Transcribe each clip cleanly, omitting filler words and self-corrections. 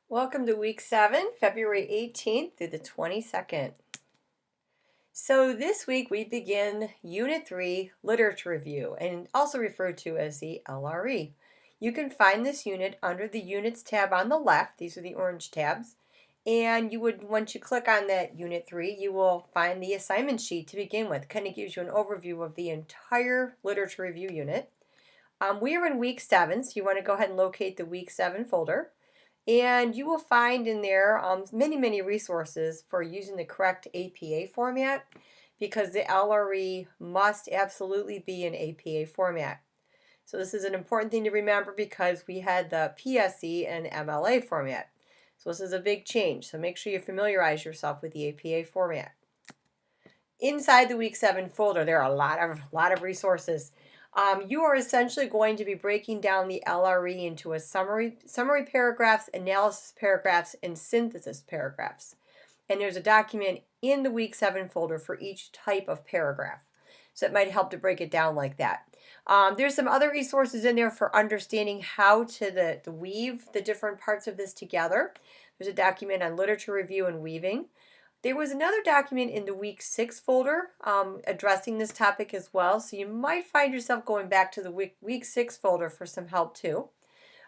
Welcome to week 7, February 18th through the 22nd. So this week we begin Unit 3, Literature Review, and also referred to as the LRE. You can find this unit under the Units tab on the left. These are the orange tabs. And once you click on that Unit 3, you will find the assignment sheet to begin with. Kind of gives you an overview of the entire Literature Review unit. We are in week 7, so you want to go ahead and locate the week 7 folder. And you will find in there many resources for using the correct APA format, because the LRE must absolutely be in APA format. So this is an important thing to remember because we had the PSE and MLA format. So this is a big change. So make sure you familiarize yourself with the APA format. Inside the week 7 folder, there are a lot of resources. You are essentially going to be breaking down the LRE into a summary paragraphs, analysis paragraphs, and synthesis paragraphs. And there's a document in the week 7 folder for each type of paragraph. So it might help to break it down like that. There's some other resources in there for understanding how to weave the different parts of this together. There's a document on literature review and weaving. There was another document in the week 6 folder addressing this topic as well, so you might find yourself going back to the week 6 folder for some help too.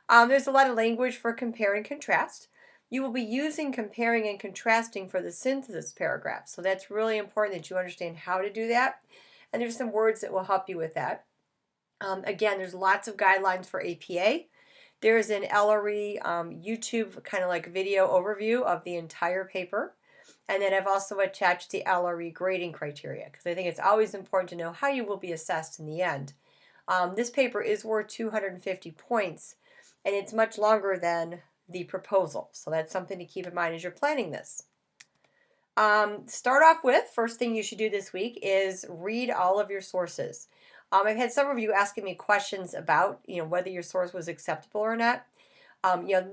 There's a lot of language for compare and contrast. You will be using comparing and contrasting for the synthesis paragraph, so that's really important that you understand how to do that, and there's some words that will help you with that. Again, there's lots of guidelines for APA. There's an LRE YouTube kind of like video overview of the entire paper. And then I've also attached the LRE grading criteria because I think it's always important to know how you will be assessed in the end. This paper is worth 250 points, and it's much longer than the proposal. So that's something to keep in mind as you're planning this. Start off with, first thing you should do this week is read all of your sources. I've had some of you asking me questions about whether your source was acceptable or not.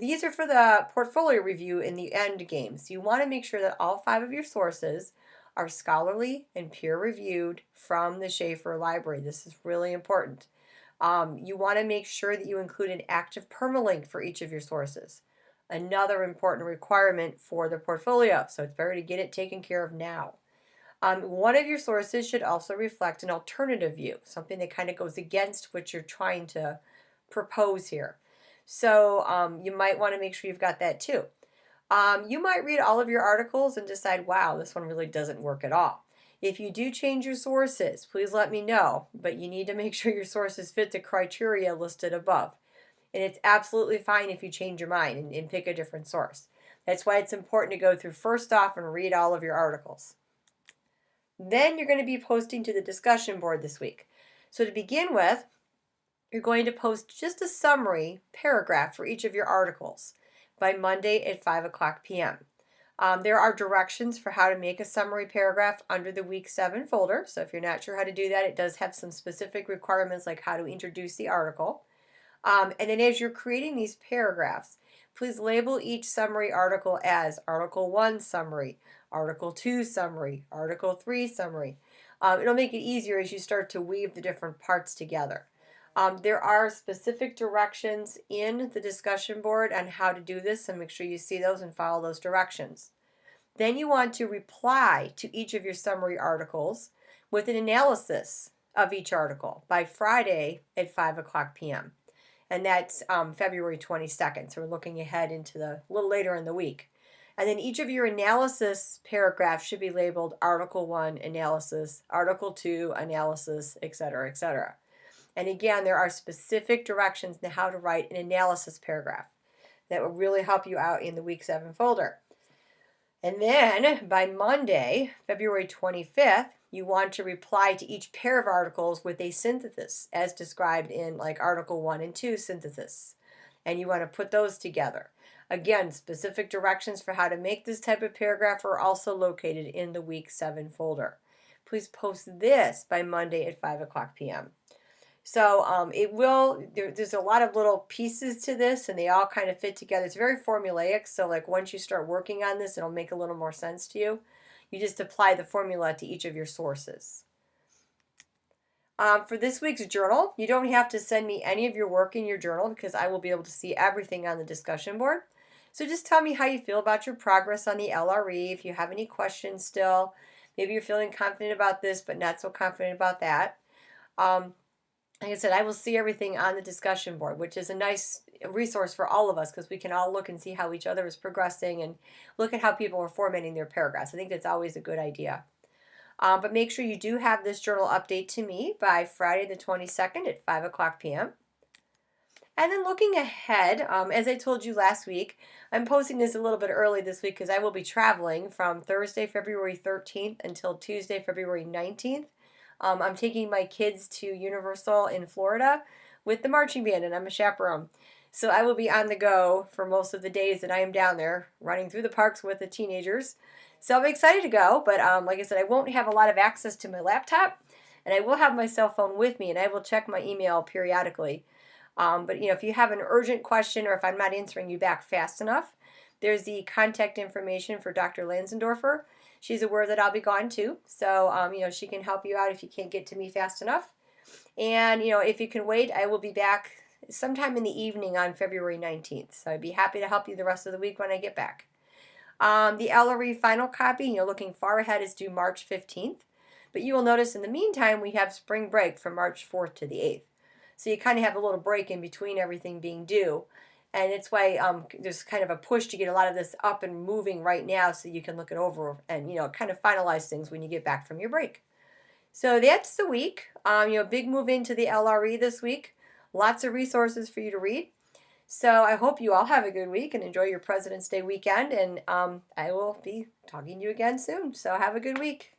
These are for the portfolio review in the end game. So you want to make sure that all 5 of your sources are scholarly and peer-reviewed from the Schaeffer Library. This is really important. You want to make sure that you include an active permalink for each of your sources. Another important requirement for the portfolio, so it's better to get it taken care of now. One of your sources should also reflect an alternative view, something that kind of goes against what you're trying to propose here. So you might want to make sure you've got that too. You might read all of your articles and decide, wow, this one really doesn't work at all. If you do change your sources, please let me know, but you need to make sure your sources fit the criteria listed above. And it's absolutely fine if you change your mind and pick a different source. That's why it's important to go through first off and read all of your articles. Then you're going to be posting to the discussion board this week. So to begin with, you're going to post just a summary paragraph for each of your articles by Monday at 5 o'clock p.m. There are directions for how to make a summary paragraph under the week 7 folder. So if you're not sure how to do that, it does have some specific requirements like how to introduce the article. And then as you're creating these paragraphs, please label each summary article as Article 1 Summary, Article 2 Summary, Article 3 Summary. It'll make it easier as you start to weave the different parts together. There are specific directions in the discussion board on how to do this, so make sure you see those and follow those directions. Then you want to reply to each of your summary articles with an analysis of each article by Friday at 5 o'clock p.m. And that's February 22nd, so we're looking ahead into a little later in the week. And then each of your analysis paragraphs should be labeled Article 1 Analysis, Article 2 Analysis, etc., etc. And again, there are specific directions on how to write an analysis paragraph that will really help you out in the week 7 folder. And then by Monday, February 25th, you want to reply to each pair of articles with a synthesis as described in like Article 1 and 2 synthesis. And you want to put those together. Again, specific directions for how to make this type of paragraph are also located in the week 7 folder. Please post this by Monday at 5 o'clock p.m. So there's a lot of little pieces to this and they all kind of fit together. It's very formulaic, so like once you start working on this, it'll make a little more sense to you. You just apply the formula to each of your sources. For this week's journal, you don't have to send me any of your work in your journal because I will be able to see everything on the discussion board. So just tell me how you feel about your progress on the LRE. If you have any questions still, maybe you're feeling confident about this, but not so confident about that. Um, like I said, I will see everything on the discussion board, which is a nice resource for all of us because we can all look and see how each other is progressing and look at how people are formatting their paragraphs. I think that's always a good idea. But make sure you do have this journal update to me by Friday the 22nd at 5 o'clock p.m. And then looking ahead, as I told you last week, I'm posting this a little bit early this week because I will be traveling from Thursday, February 13th until Tuesday, February 19th. I'm taking my kids to Universal in Florida with the marching band, and I'm a chaperone. So I will be on the go for most of the days that I am down there, running through the parks with the teenagers. So I'm excited to go, but like I said, I won't have a lot of access to my laptop, and I will have my cell phone with me, and I will check my email periodically. But if you have an urgent question or if I'm not answering you back fast enough, there's the contact information for Dr. Lansendorfer. She's aware that I'll be gone too, so she can help you out if you can't get to me fast enough. And if you can wait, I will be back sometime in the evening on February 19th. So I'd be happy to help you the rest of the week when I get back. The LRE final copy, looking far ahead, is due March 15th. But you will notice in the meantime we have spring break from March 4th to the 8th. So you kind of have a little break in between everything being due. And it's why there's kind of a push to get a lot of this up and moving right now so you can look it over and, kind of finalize things when you get back from your break. So that's the week. Big move into the LRE this week. Lots of resources for you to read. So I hope you all have a good week and enjoy your President's Day weekend. And I will be talking to you again soon. So have a good week.